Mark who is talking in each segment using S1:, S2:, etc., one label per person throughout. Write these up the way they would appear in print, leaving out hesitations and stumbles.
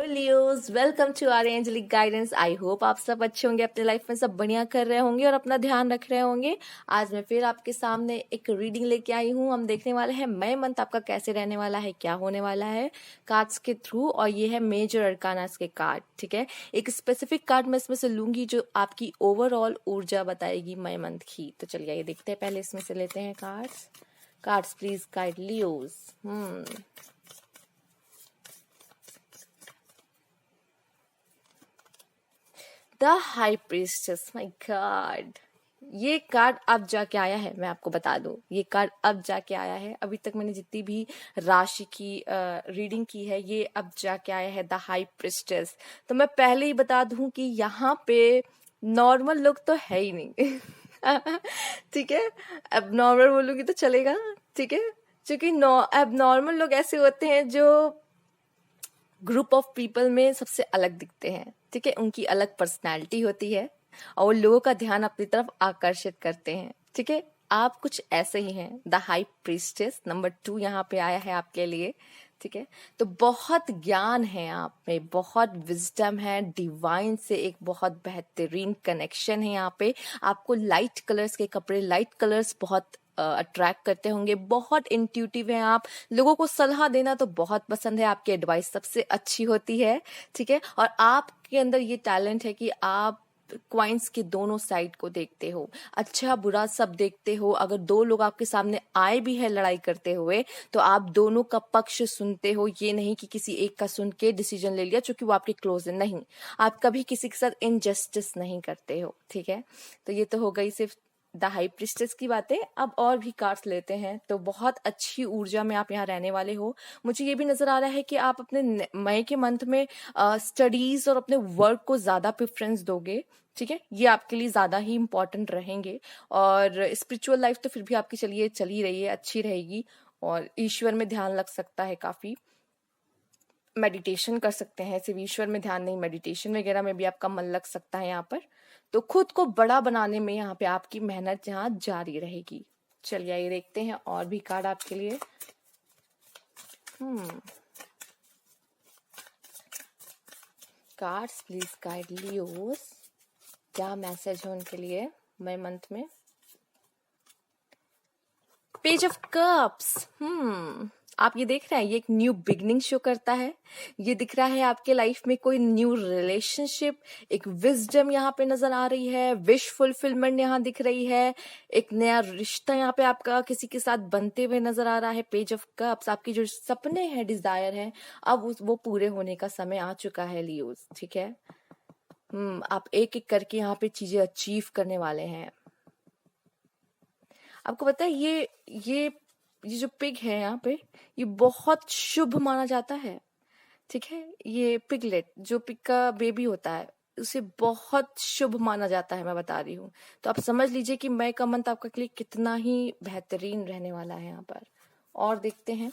S1: Leos, welcome to our angelic guidance. I hope आप सब अच्छे होंगे, अपने लाइफ में सब बढ़िया कर रहे होंगे और अपना ध्यान रख रहे होंगे। आज मैं फिर आपके सामने एक रीडिंग लेके आई हूँ। हम देखने वाले हैं मई मंथ आपका कैसे रहने वाला है, क्या होने वाला है कार्ड्स के थ्रू। और ये है मेजर अरकानास के कार्ड, ठीक है। एक स्पेसिफिक कार्ड मैं इसमें से लूंगी जो आपकी ओवरऑल ऊर्जा बताएगी मई मंथ की। तो चलिए ये देखते हैं, पहले इसमें से लेते हैं cards please guide Leos. The high priestess, my God. ये कार्ड अब जाके आया है, मैं आपको बता दूं, ये कार्ड अब जाके आया है। अभी तक मैंने जितनी भी राशि की रीडिंग की है, ये अब जाके आया है द हाई प्रीस्टेस। तो मैं पहले ही बता दूं कि यहाँ पे नॉर्मल लोग तो है ही नहीं। ठीक है, अब नॉर्मल बोलूंगी तो चलेगा, ठीक है। क्योंकि अब नॉर्मल लोग ऐसे होते हैं जो ग्रुप ऑफ पीपल में सबसे अलग दिखते हैं, ठीक है। उनकी अलग पर्सनालिटी होती है और वो लोगों का ध्यान अपनी तरफ आकर्षित करते हैं, ठीक है। आप कुछ ऐसे ही हैं। द हाई प्रीस्टेस नंबर 2 यहाँ पे आया है आपके लिए, ठीक है। तो बहुत ज्ञान है आप में, बहुत विजडम है, डिवाइन से एक बहुत बेहतरीन कनेक्शन है यहाँ पे। आपको लाइट कलर्स के कपड़े, लाइट कलर्स बहुत अट्रैक्ट करते होंगे। बहुत इंट्यूटिव हैं आप, लोगों को सलाह देना तो बहुत पसंद है, आपकी एडवाइस सबसे अच्छी होती है, ठीक है। और आपके अंदर ये टैलेंट है कि आप क्वाइंस के दोनों साइड को देखते हो, अच्छा बुरा सब देखते हो। अगर दो लोग आपके सामने आए भी है लड़ाई करते हुए, तो आप दोनों का पक्ष सुनते हो। ये नहीं कि किसी एक का सुन के डिसीजन ले लिया क्योंकि वो आपके क्लोज है, नहीं। आप कभी किसी के साथ इनजस्टिस नहीं करते हो, ठीक है। तो ये तो हो गई सिर्फ द हाई प्रिस्टेस की बातें। अब और भी कार्ड्स लेते हैं। तो बहुत अच्छी ऊर्जा में आप यहाँ रहने वाले हो। मुझे ये भी नजर आ रहा है कि आप अपने मई के मंथ में स्टडीज और अपने वर्क को ज्यादा प्रेफरेंस दोगे, ठीक है। ये आपके लिए ज्यादा ही इंपॉर्टेंट रहेंगे। और स्पिरिचुअल लाइफ तो फिर भी आपकी चलिए चल ही रही है, अच्छी रहेगी। और ईश्वर में ध्यान लग सकता है, काफी मेडिटेशन कर सकते हैं। सिर्फ ईश्वर में ध्यान नहीं, मेडिटेशन वगैरह में भी आपका मन लग सकता है यहाँ पर। तो खुद को बड़ा बनाने में यहाँ पे आपकी मेहनत यहाँ जारी रहेगी। चलिए ये देखते हैं और भी कार्ड आपके लिए। कार्ड्स प्लीज गाइड लियोस, क्या मैसेज है उनके लिए मई मंथ में। पेज ऑफ कप्स, आप ये देख रहे हैं, ये एक न्यू बिगनिंग शो करता है। ये दिख रहा है आपके लाइफ में कोई न्यू रिलेशनशिप, एक विजडम यहाँ पे नजर आ रही है, विश फुलफिलमेंट यहाँ दिख रही है। एक नया रिश्ता यहाँ पे आपका किसी के साथ बनते हुए नजर आ रहा है। पेज ऑफ कप्स, आपकी जो सपने हैं, डिजायर हैं, अब वो पूरे होने का समय आ चुका है लियोस, ठीक है। आप एक एक करके यहाँ पे चीजें अचीव करने वाले हैं। आपको पता है ये जो पिग है यहाँ पे, ये बहुत शुभ माना जाता है, ठीक है। ये पिगलेट, जो पिग का बेबी होता है, उसे बहुत शुभ माना जाता है, मैं बता रही हूँ। तो आप समझ लीजिए कि मई का मंथ आपके लिए कितना ही बेहतरीन रहने वाला है यहाँ पर। और देखते हैं।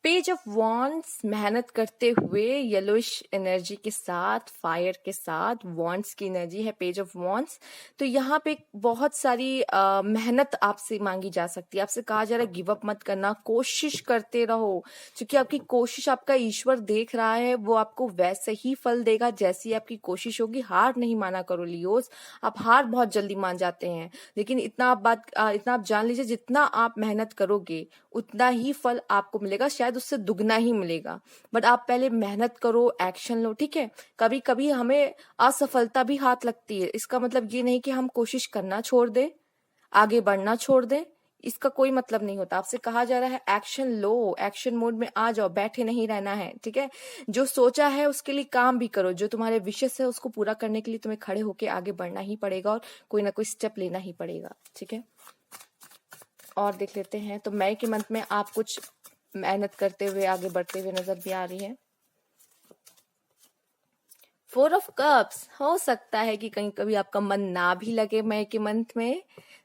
S1: पेज ऑफ वॉन्ड्स, मेहनत करते हुए येलोइश एनर्जी के साथ, फायर के साथ, वॉन्ड्स की एनर्जी है पेज ऑफ वॉन्ड्स। तो यहाँ पे बहुत सारी मेहनत आपसे मांगी जा सकती है। आपसे कहा जा रहा है गिव अप मत करना, कोशिश करते रहो, क्योंकि आपकी कोशिश आपका ईश्वर देख रहा है। वो आपको वैसे ही फल देगा जैसी आपकी कोशिश होगी। हार नहीं माना करो लियोस, आप हार बहुत जल्दी मान जाते हैं। लेकिन इतना आप जान लीजिए, जितना आप मेहनत करोगे उतना ही फल आपको मिलेगा, शायद उससे दुगना ही मिलेगा। बट आप पहले मेहनत करो, एक्शन लो, ठीक है। कभी कभी हमें असफलता भी हाथ लगती है, इसका मतलब ये नहीं कि हम कोशिश करना छोड़ दें, आगे बढ़ना छोड़ दें, इसका कोई मतलब नहीं होता। आपसे कहा जा रहा है एक्शन लो, एक्शन मोड में आ जाओ, बैठे नहीं रहना है, ठीक है। जो सोचा है उसके लिए काम भी करो, जो तुम्हारे विशेष है उसको पूरा करने के लिए तुम्हें खड़े होके आगे बढ़ना ही पड़ेगा और कोई ना कोई स्टेप लेना ही पड़ेगा, ठीक है। और देख लेते हैं। तो मई के मंथ में आप कुछ मेहनत करते हुए आगे बढ़ते हुए नजर भी आ रही है। 4 ऑफ कप्स, हो सकता है कि कहीं कभी आपका मन ना भी लगे मई के मंथ में,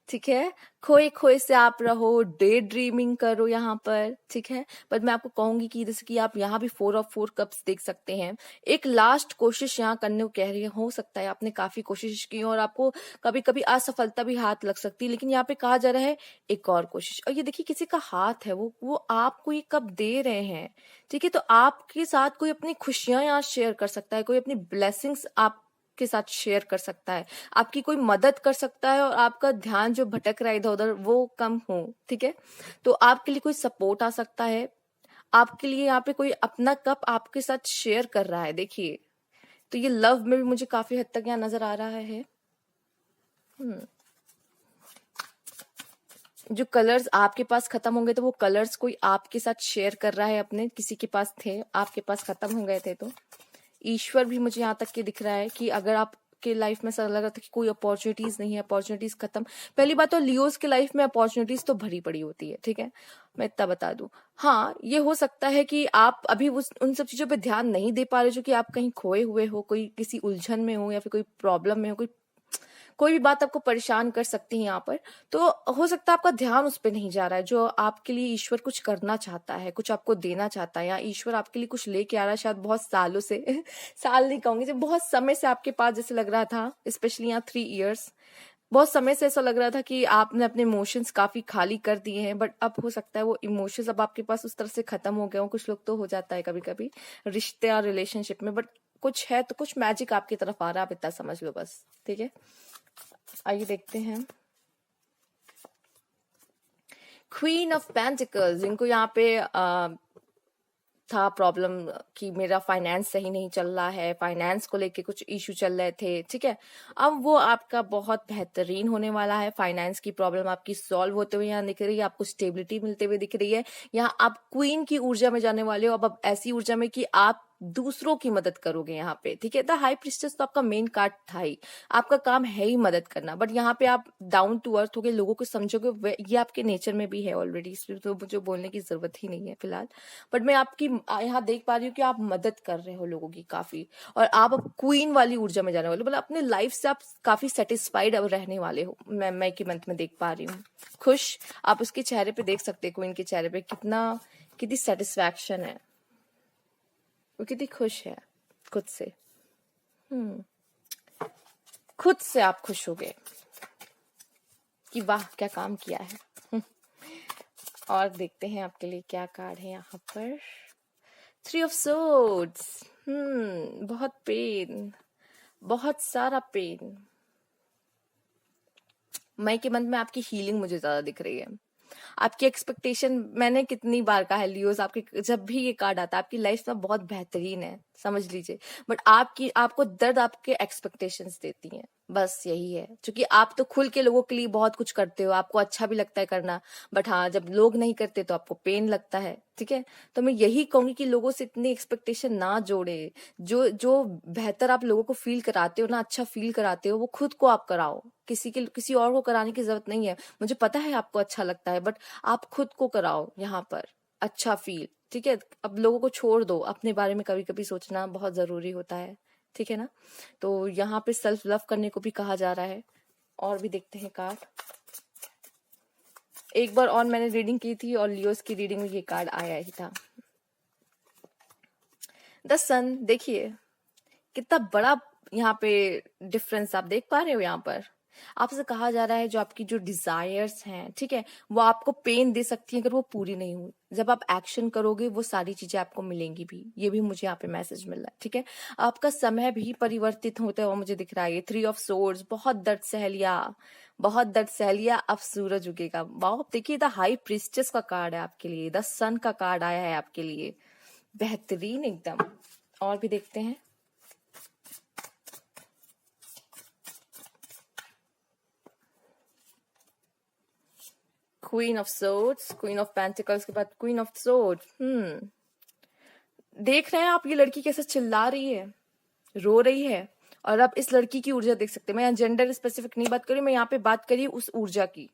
S1: ठीक है। खोए खोए से आप रहो, डे ड्रीमिंग करो यहाँ पर, ठीक है। पर मैं आपको कहूंगी कि जैसे कि आप यहाँ भी 4 ऑफ 4 कप्स देख सकते हैं। एक लास्ट कोशिश यहाँ करने को कह रही है। हो सकता है आपने काफी कोशिश की और आपको कभी कभी असफलता भी हाथ लग सकती है, लेकिन यहाँ पे कहा जा रहा है एक और कोशिश। और ये देखिए किसी का हाथ है, वो आपको ये कब दे रहे हैं, ठीक है। तो आपके साथ कोई अपनी खुशियां यहाँ शेयर कर सकता है, कोई अपनी ब्लेसिंग्स आप के साथ शेयर कर सकता है, आपकी कोई मदद कर सकता है, और आपका ध्यान जो भटक रहा है इधर उधर वो कम हो, ठीक है। तो आपके लिए कोई सपोर्ट आ सकता है, आपके लिए यहाँ पे कोई अपना कप आपके साथ शेयर कर रहा है, देखिए। तो ये लव में भी मुझे काफी हद तक यहाँ नजर आ रहा है। जो कलर्स आपके पास खत्म होंगे तो वो कलर्स कोई आपके साथ शेयर कर रहा है, अपने किसी के पास थे, आपके पास खत्म हो गए थे। तो ईश्वर भी मुझे यहाँ तक के दिख रहा है कि अगर आपके लाइफ में ऐसा लग रहा था कि कोई अपॉर्चुनिटीज नहीं है, अपॉर्चुनिटीज खत्म। पहली बात तो लियोज के लाइफ में अपॉर्चुनिटीज तो भरी पड़ी होती है, ठीक है, मैं इतना बता दूं। हाँ, ये हो सकता है कि आप अभी उन सब चीजों पे ध्यान नहीं दे पा रहे, जो कि आप कहीं खोए हुए हो, कोई किसी उलझन में हो, या फिर कोई प्रॉब्लम में हो, कोई भी बात आपको परेशान कर सकती है यहाँ पर। तो हो सकता है आपका ध्यान उस पर नहीं जा रहा है, जो आपके लिए ईश्वर कुछ करना चाहता है, कुछ आपको देना चाहता है, या ईश्वर आपके लिए कुछ लेके आ रहा है शायद बहुत सालों से साल नहीं कहूंगी, जब बहुत समय से आपके पास जैसे लग रहा था, स्पेशली यहाँ 3 इयर्स, बहुत समय से ऐसा लग रहा था कि आपने अपने इमोशंस काफी खाली कर दिए हैं। बट अब हो सकता है वो इमोशंस अब आपके पास उस तरह से खत्म हो गए हो। कुछ लोग तो हो जाता है कभी कभी रिश्ते या रिलेशनशिप में, बट कुछ है तो कुछ मैजिक आपकी तरफ आ रहा है, आप इतना समझ लो बस, ठीक है। आइए देखते हैं क्वीन ऑफ पेंटिकल्स। इनको यहाँ पे था प्रॉब्लम कि मेरा फाइनेंस सही नहीं चल रहा है, फाइनेंस को लेके कुछ इशू चल रहे थे, ठीक है। अब वो आपका बहुत बेहतरीन होने वाला है। फाइनेंस की प्रॉब्लम आपकी सॉल्व होते हुए यहाँ दिख रही है, आपको स्टेबिलिटी मिलते हुए दिख रही है। यहाँ आप क्वीन की ऊर्जा में जाने वाले हो, अब ऐसी ऊर्जा में कि आप दूसरों की मदद करोगे यहाँ पे, ठीक है। द हाई प्रिस्टेस तो आपका मेन कार्ड था ही, आपका काम है ही मदद करना, बट यहाँ पे आप डाउन टू अर्थ होगे, लोगों को समझोगे, ये आपके नेचर में भी है ऑलरेडी, इसलिए तो मुझे बोलने की जरूरत ही नहीं है फिलहाल। बट मैं आपकी यहाँ देख पा रही हूँ कि आप मदद कर रहे हो लोगों की काफी, और आप अब क्वीन वाली ऊर्जा में जाने वाले हो, मतलब अपने लाइफ से आप काफी सेटिस्फाइड अब रहने वाले हो। मैं की मंथ में देख पा रही हूँ खुश, आप उसके चेहरे पे देख सकते हैं, क्वीन के चेहरे पे कितनी सेटिस्फैक्शन है, वो कितनी खुश है खुद से। खुद से आप खुश हो गए कि वाह क्या काम किया है। और देखते हैं आपके लिए क्या कार्ड है यहाँ पर। 3 ऑफ सोर्ड्स। बहुत पेन, बहुत सारा पेन। मई के मंथ में आपकी हीलिंग मुझे ज्यादा दिख रही है। आपकी एक्सपेक्टेशन, मैंने कितनी बार कहा है लियोस, आपके जब भी ये कार्ड आता है आपकी लाइफ में बहुत बेहतरीन है, समझ लीजिए। बट आपको दर्द आपके एक्सपेक्टेशंस देती हैं, बस यही है। क्योंकि आप तो खुल के लोगों के लिए बहुत कुछ करते हो, आपको अच्छा भी लगता है करना, बट हाँ जब लोग नहीं करते तो आपको पेन लगता है, ठीक है। तो मैं यही कहूंगी कि लोगों से इतनी एक्सपेक्टेशन ना जोड़े। जो जो बेहतर आप लोगों को फील कराते हो ना, अच्छा फील कराते हो, वो खुद को आप कराओ, किसी और को कराने की जरूरत नहीं है। मुझे पता है आपको अच्छा लगता है, बट आप खुद को कराओ यहाँ पर अच्छा फील, ठीक है। अब लोगों को छोड़ दो, अपने बारे में कभी कभी सोचना बहुत जरूरी होता है, ठीक है ना। तो यहाँ पे सेल्फ लव करने को भी कहा जा रहा है। और भी देखते हैं कार्ड। एक बार और मैंने रीडिंग की थी और लियोस की रीडिंग में ये कार्ड आया ही था। द सन, देखिए कितना बड़ा यहाँ पे डिफरेंस आप देख पा रहे हो। यहाँ पर आपसे कहा जा रहा है जो आपकी जो डिजायर्स हैं, ठीक है, वो आपको पेन दे सकती हैं अगर वो पूरी नहीं हुई। जब आप एक्शन करोगे वो सारी चीजें आपको मिलेंगी भी, ये भी मुझे यहाँ पे मैसेज मिल रहा है, ठीक है। आपका समय भी परिवर्तित होता हुआ मुझे दिख रहा है। 3 ऑफ सोर्ड्स, बहुत दर्द सह लिया, बहुत दर्द सह लिया, अब सूरज उगेगा। वाह, देखिए द हाई प्रिस्टेस का कार्ड है आपके लिए, द सन का कार्ड आया है आपके लिए, बेहतरीन एकदम। और भी देखते हैं। Queen of swords, queen of pentacles के बाद क्वीन ऑफ सोर्ड्स। देख रहे हैं आप ये लड़की कैसे चिल्ला रही है, रो रही है, और आप इस लड़की की ऊर्जा देख सकते हैं। मैं यहाँ जेंडर स्पेसिफिक नहीं बात करी, मैं यहाँ पे बात करी उस ऊर्जा की,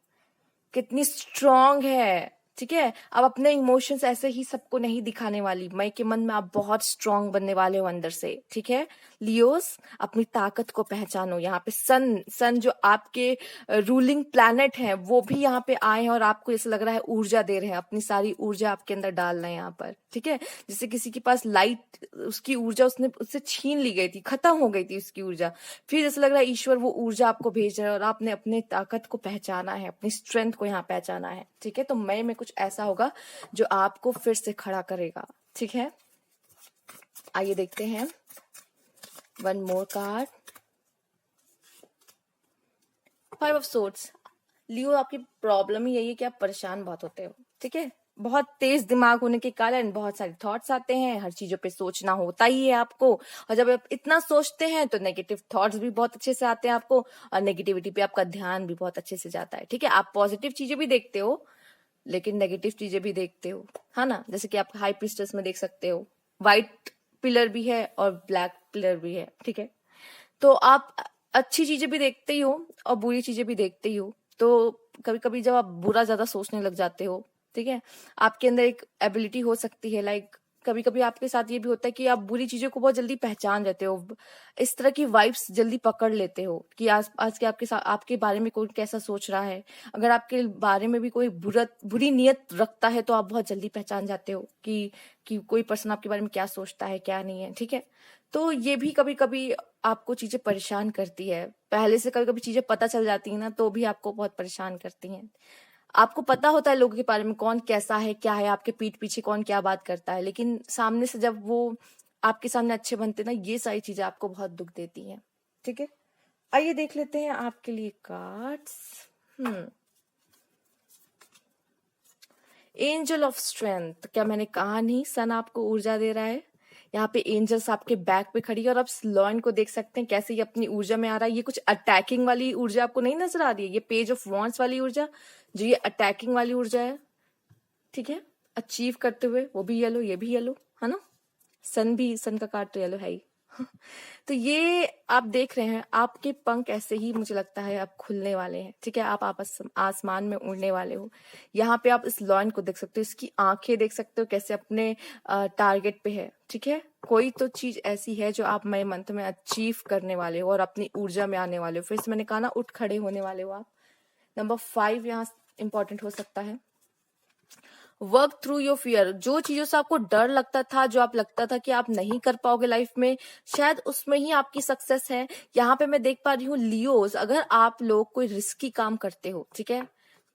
S1: कितनी स्ट्रांग है, ठीक है। अब अपने इमोशंस ऐसे ही सबको नहीं दिखाने वाली। मई के मन में आप बहुत स्ट्रांग बनने वाले हो अंदर से, ठीक है। लियोस, अपनी ताकत को पहचानो। यहाँ पे सन जो आपके रूलिंग प्लैनेट है वो भी यहाँ पे आए हैं और आपको ऐसा लग रहा है ऊर्जा दे रहे हैं, अपनी सारी ऊर्जा आपके अंदर डाल रहे हैं यहाँ पर, ठीक है। जैसे किसी के पास लाइट, उसकी ऊर्जा उससे छीन ली गई थी, खत्म हो गई थी उसकी ऊर्जा, फिर जैसे लग रहा है ईश्वर वो ऊर्जा आपको भेज रहा है और आपने अपने ताकत को पहचाना है, अपनी स्ट्रेंथ को यहाँ पहचाना है, ठीक है। तो मई में कुछ ऐसा होगा जो आपको फिर से खड़ा करेगा, ठीक है। आइए देखते हैं one more card, 5 of swords. Leo, आपकी प्रॉब्लम ही यही है कि आप परेशान बहुत होते हो, ठीक है। बहुत तेज दिमाग होने के कारण बहुत सारे थॉट्स आते हैं, हर चीजों पे सोचना होता ही है आपको, और जब आप इतना सोचते हैं तो नेगेटिव थॉट्स भी बहुत अच्छे से आते हैं आपको, और नेगेटिविटी पे आपका ध्यान भी बहुत अच्छे से जाता है, ठीक है। आप पॉजिटिव चीजें भी देखते हो लेकिन नेगेटिव चीजें भी देखते हो, है ना। जैसे कि आप हाई प्रीस्टेस में देख सकते हो, व्हाइट पिलर भी है और ब्लैक पिलर भी है, ठीक है। तो आप अच्छी चीजें भी देखते ही हो और बुरी चीजें भी देखते ही हो। तो कभी कभी जब आप बुरा ज्यादा सोचने लग जाते हो, ठीक है, आपके अंदर एक एबिलिटी हो सकती है, लाइक कभी कभी आपके साथ ये भी होता है कि आप बुरी चीजों को बहुत जल्दी पहचान जाते हो, इस तरह की वाइब्स जल्दी पकड़ लेते हो कि आज आज के आपके साथ आपके बारे में कोई कैसा सोच रहा है। अगर आपके बारे में भी कोई बुरी नियत रखता है तो आप बहुत जल्दी पहचान जाते हो कि कोई पर्सन आपके बारे में क्या सोचता है क्या नहीं है, ठीक है। तो ये भी कभी कभी आपको चीजें परेशान करती है, पहले से कभी कभी चीजें पता चल जाती है ना तो भी आपको बहुत परेशान करती हैं। आपको पता होता है लोगों के बारे में कौन कैसा है क्या है, आपके पीठ पीछे कौन क्या बात करता है, लेकिन सामने से जब वो आपके सामने अच्छे बनते ना, ये सारी चीजें आपको बहुत दुख देती हैं, ठीक है। आइए देख लेते हैं आपके लिए कार्ड्स। एंजल ऑफ स्ट्रेंथ, क्या मैंने कहा नहीं, सन आपको ऊर्जा दे रहा है। यहाँ पे एंजल्स आपके बैक पे खड़ी है और आप लॉयन को देख सकते हैं कैसे ये अपनी ऊर्जा में आ रहा है। ये कुछ अटैकिंग वाली ऊर्जा आपको नहीं नजर आ रही है, ये पेज ऑफ वॉन्ड्स वाली ऊर्जा, जो ये अटैकिंग वाली ऊर्जा है, ठीक है। अचीव करते हुए, वो भी येलो, ये भी येलो, है ना। सन का कार्ड तो येलो है ही। तो ये आप देख रहे हैं, आपके पंख ऐसे ही मुझे लगता है अब खुलने वाले हैं, ठीक है। आप आसमान में उड़ने वाले हो। यहाँ पे आप इस लॉयन को देख सकते हो, इसकी आंखें देख सकते हो कैसे अपने टारगेट पे है, ठीक है। कोई तो चीज ऐसी है जो आप मई मंथ में अचीव करने वाले हो और अपनी ऊर्जा में आने वाले हो। फिर से मैंने कहा ना, उठ खड़े होने वाले हो आप। नंबर 5 यहाँ इंपॉर्टेंट हो सकता है, वर्क थ्रू योर फियर। जो चीजों से आपको डर लगता था, जो आप लगता था कि आप नहीं कर पाओगे लाइफ में, शायद उसमें ही आपकी सक्सेस है। यहाँ पे मैं देख पा रही हूँ लियोस, अगर आप लोग कोई रिस्की काम करते हो, ठीक है,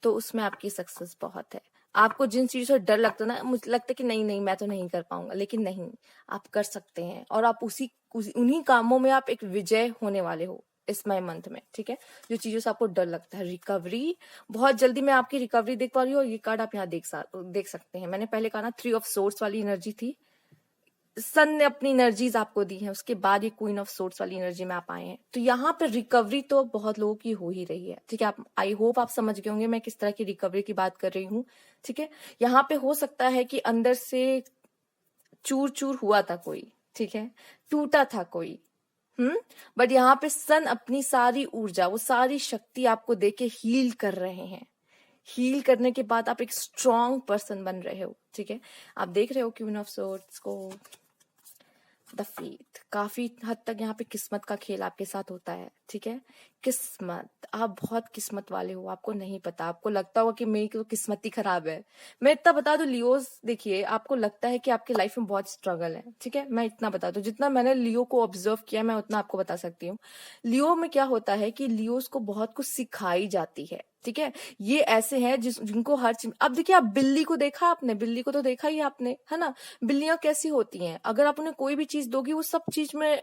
S1: तो उसमें आपकी सक्सेस बहुत है। आपको जिन चीजों से डर लगता ना, मुझे लगता है कि नहीं नहीं मैं तो नहीं कर पाऊंगा, लेकिन नहीं, आप कर सकते हैं और आप उन्हीं कामों में आप एक विजय होने वाले हो इस मई मंथ में, ठीक है। जो चीजों से आपको डर लगता है, रिकवरी, बहुत जल्दी मैं आपकी रिकवरी देख पा रही हूँ। और ये कार्ड आप यहाँ देख सकते हैं, मैंने पहले कहा ना 3 ऑफ सोर्ड्स वाली एनर्जी थी, सन ने अपनी एनर्जीज आपको दी है, उसके बाद ये क्वीन ऑफ सोर्ड्स वाली एनर्जी में आप आए हैं। तो यहाँ पे रिकवरी तो बहुत लोगों की हो ही रही है, ठीक है। आप, आई होप आप समझ गए होंगे मैं किस तरह की रिकवरी की बात कर रही हूँ, ठीक है। यहाँ पे हो सकता है कि अंदर से चूर चूर हुआ था कोई, ठीक है, टूटा था कोई, बट यहाँ पे सन अपनी सारी ऊर्जा, वो सारी शक्ति आपको देके हील कर रहे हैं। हील करने के बाद आप एक स्ट्रॉन्ग पर्सन बन रहे हो, ठीक है। आप देख रहे हो क्वीन ऑफ सोर्ड्स को, द फेथ, काफी हद तक यहाँ पे किस्मत का खेल आपके साथ होता है, ठीक है। किस्मत, आप बहुत किस्मत वाले हो, आपको नहीं पता, आपको लगता होगा कि मेरी तो किस्मत ही खराब है। मैं इतना बता दूं लियोस, देखिए आपको लगता है कि आपकी लाइफ में बहुत स्ट्रगल है, ठीक है। मैं इतना बता दूं, जितना मैंने लियो को ऑब्जर्व किया मैं उतना आपको बता सकती हूँ। लियो में क्या होता है कि लियोस को बहुत कुछ सिखाई जाती है, ठीक है। ये ऐसे हैं जिनको हर चीज, अब देखिए आप बिल्ली को देखा, आपने बिल्ली को तो देखा ही आपने, है ना। बिल्लियां कैसी होती हैं, अगर आप उन्हें कोई भी चीज दोगी वो सब चीज में,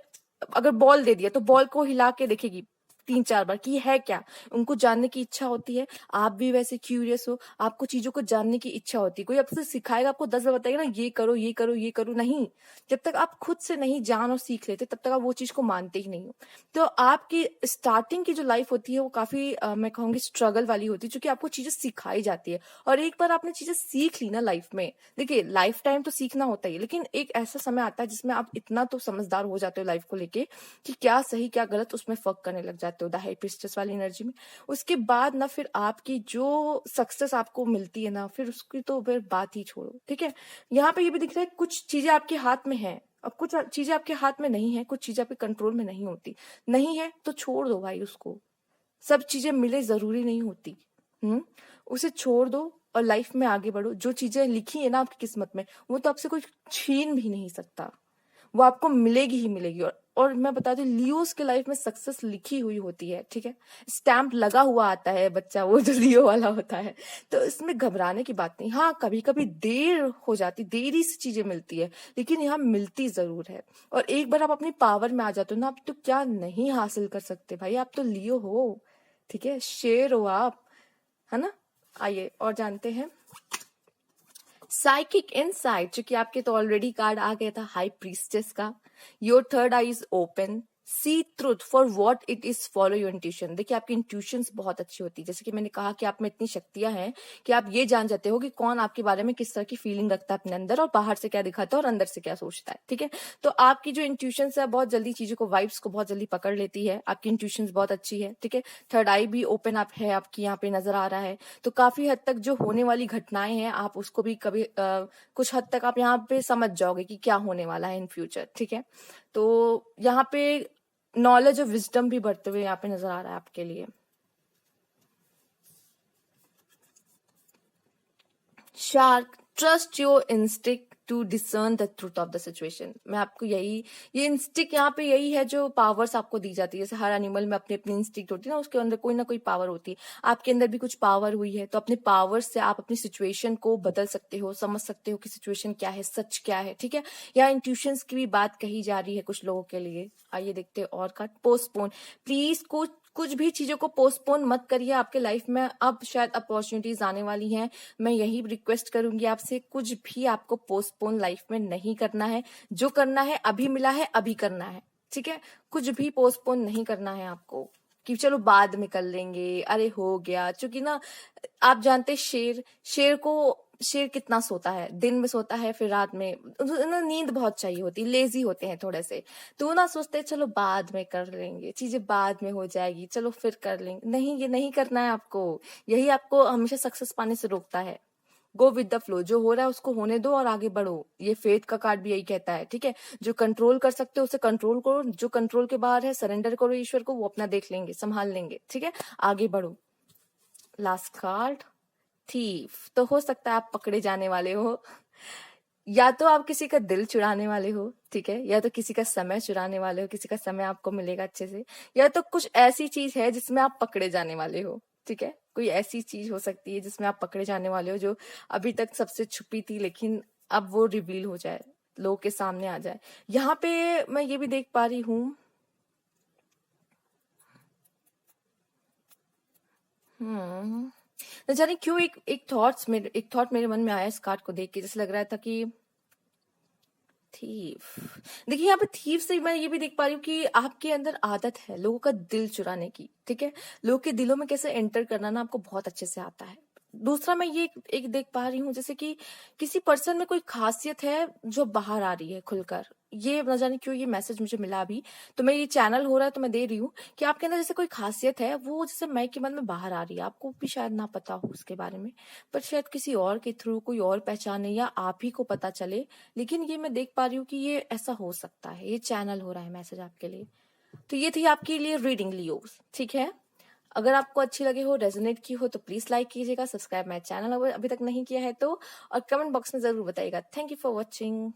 S1: अगर बॉल दे दिया तो बॉल को हिला के देखेगी 3-4 बार कि है क्या, उनको जानने की इच्छा होती है। आप भी वैसे क्यूरियस हो, आपको चीजों को जानने की इच्छा होती है। कोई आपसे सिखाएगा, आपको 10 बार बताएगा ना ये करो ये करो ये करो, नहीं, जब तक आप खुद से नहीं जान और सीख लेते तब तक आप वो चीज को मानते ही नहीं हो। तो आपकी स्टार्टिंग की जो लाइफ होती है वो काफी मैं कहूंगी स्ट्रगल वाली होती है, क्योंकि आपको चीजें सिखाई जाती है। और एक बार आपने चीजें सीख ली ना लाइफ में, देखिए लाइफ टाइम तो सीखना होता ही है, लेकिन एक ऐसा समय आता है जिसमें आप इतना तो समझदार हो जाते हो लाइफ को लेके कि क्या सही क्या गलत उसमें फर्क करने लग जाते हो। जाते हो द हाई प्रीस्टेस वाली एनर्जी में, उसके बाद ना फिर आपकी जो सक्सेस आपको मिलती है ना, फिर उसकी तो फिर बात ही छोड़ो, ठीक है। यहाँ पे ये भी दिख रहा है कुछ चीजें आपके हाथ में है, अब कुछ चीजें आपके हाथ में नहीं है, कुछ चीजें आपके कंट्रोल में नहीं होती, नहीं है तो छोड़ दो भाई उसको। सब चीजें मिले जरूरी नहीं होती। उसे छोड़ दो और लाइफ में आगे बढ़ो। जो चीजें लिखी है ना आपकी किस्मत में, वो तो आपसे कोई छीन भी नहीं सकता, वो आपको मिलेगी ही मिलेगी। और मैं बता दूं, लियोस के लाइफ में सक्सेस लिखी हुई होती है, ठीक है, स्टैम्प लगा हुआ आता है बच्चा, वो जो लियो वाला होता है। तो इसमें घबराने की बात नहीं। हाँ, कभी कभी देर हो जाती, देरी से चीजें मिलती है, लेकिन यहाँ मिलती जरूर है। और एक बार आप अपनी पावर में आ जाते हो ना, आप तो क्या नहीं हासिल कर सकते भाई, आप तो लियो हो, ठीक है, शेर हो आप, है ना। आइए और जानते हैं साइकिक इनसाइट, जो कि आपके तो ऑलरेडी कार्ड आ गया था हाई प्रीस्टेस का। Your third eye is open, see truth for what it is, follow your intuition. देखिए आपकी इंट्यूशंस बहुत अच्छी होती है, जैसे कि मैंने कहा कि आप में इतनी शक्तियां हैं कि आप ये जान जाते हो कि कौन आपके बारे में किस तरह की फीलिंग रखता है अपने अंदर, और बाहर से क्या दिखाता है और अंदर से क्या सोचता है, ठीक है। तो आपकी जो इंट्यूशंस है बहुत जल्दी चीजों को, वाइब्स को बहुत जल्दी पकड़ लेती है, आपकी इंट्यूशंस बहुत अच्छी है, ठीक है। थर्ड आई भी ओपन अप है आपकी, यहाँ पे नजर आ रहा है। तो काफी हद तक जो होने वाली घटनाएं हैं आप उसको भी कभी कुछ हद तक आप यहाँ पे समझ जाओगे कि क्या होने वाला है इन फ्यूचर, ठीक है। तो यहाँ पे नॉलेज और विजडम भी बढ़ते हुए यहाँ पे नजर आ रहा है आपके लिए। Shark, trust your instinct to discern the truth of the situation. मैं आपको यही, ये इंस्टिंक्ट यहाँ पे यही है जो पावर्स आपको दी जाती है। जैसे हर एनिमल में अपनी अपनी इंस्टिंक्ट होती है ना, उसके अंदर कोई ना कोई पावर होती है। आपके अंदर भी कुछ पावर हुई है, तो अपने पावर से आप अपनी सिचुएशन को बदल सकते हो, समझ सकते हो कि सिचुएशन क्या है, सच क्या है, ठीक है। यहाँ इंट्यूशंस की भी बात कही जा रही है कुछ लोगों के लिए। आइए देखते हैं और का पोस्टपोन। प्लीज कुछ भी चीजों को पोस्टपोन मत करिए आपके लाइफ में, अब शायद अपॉर्चुनिटीज आने वाली हैं। मैं यही रिक्वेस्ट करूंगी आपसे, कुछ भी आपको पोस्टपोन लाइफ में नहीं करना है। जो करना है अभी मिला है, अभी करना है, ठीक है। कुछ भी पोस्टपोन नहीं करना है आपको कि चलो बाद में कर लेंगे, अरे हो गया। क्योंकि ना आप जानते, शेर कितना सोता है, दिन में सोता है, फिर रात में ना नींद बहुत चाहिए होती, लेजी होते हैं थोड़े से। तो वो ना सोचते हैं चलो बाद में कर लेंगे, चीजें बाद में हो जाएगी, चलो फिर कर लेंगे। नहीं, ये नहीं करना है आपको। यही आपको हमेशा सक्सेस पाने से रोकता है। गो विद द फ्लो, जो हो रहा है उसको होने दो और आगे बढ़ो। ये फेथ का कार्ड भी यही कहता है, ठीक है। जो कंट्रोल कर सकते हो उसे कंट्रोल करो, जो कंट्रोल के बाहर है सरेंडर करो ईश्वर को, वो अपना देख लेंगे, संभाल लेंगे, ठीक है। आगे बढ़ो। Last card, thief. तो हो सकता है आप पकड़े जाने वाले हो, या तो आप किसी का दिल चुराने वाले हो, ठीक है, या तो किसी का समय चुराने वाले हो, किसी का समय आपको मिलेगा अच्छे से, या तो कुछ ऐसी चीज है जिसमें आप पकड़े जाने वाले हो, ठीक है। कोई ऐसी चीज हो सकती है जिसमें आप पकड़े जाने वाले हो, जो अभी तक सबसे छुपी थी, लेकिन अब वो रिवील हो जाए, लोगों के सामने आ जाए। यहाँ पे मैं ये भी देख पा रही हूँ, न जाने क्यों एक थॉट मेरे मन में आया इस कार्ड को देख के, जैसे लग रहा था कि थीफ। देखिए यहाँ पे थीफ से मैं ये भी देख पा रही हूँ कि आपके अंदर आदत है लोगों का दिल चुराने की, ठीक है। लोगों के दिलों में कैसे एंटर करना ना आपको बहुत अच्छे से आता है। दूसरा मैं ये एक देख पा रही हूँ, जैसे कि किसी पर्सन में कोई खासियत है जो बाहर आ रही है खुलकर। ये न जाने क्यों ये मैसेज मुझे मिला अभी, तो मैं, ये चैनल हो रहा है तो मैं दे रही हूँ कि आपके अंदर जैसे कोई खासियत है, वो जैसे मैं के मन में बाहर आ रही है, आपको भी शायद ना पता हो उसके बारे में, पर शायद किसी और के थ्रू कोई और पहचाने या आप ही को पता चले। लेकिन ये मैं देख पा रही हूँ कि ये ऐसा हो सकता है, ये चैनल हो रहा है मैसेज आपके लिए। तो ये थी आपके लिए रीडिंग लियोस, ठीक है। अगर आपको अच्छी लगे हो, रेजोनेट की हो, तो प्लीज लाइक कीजिएगा, सब्सक्राइब माय चैनल अगर अभी तक नहीं किया है तो, और कमेंट बॉक्स में जरूर बताइएगा। Thank you for watching.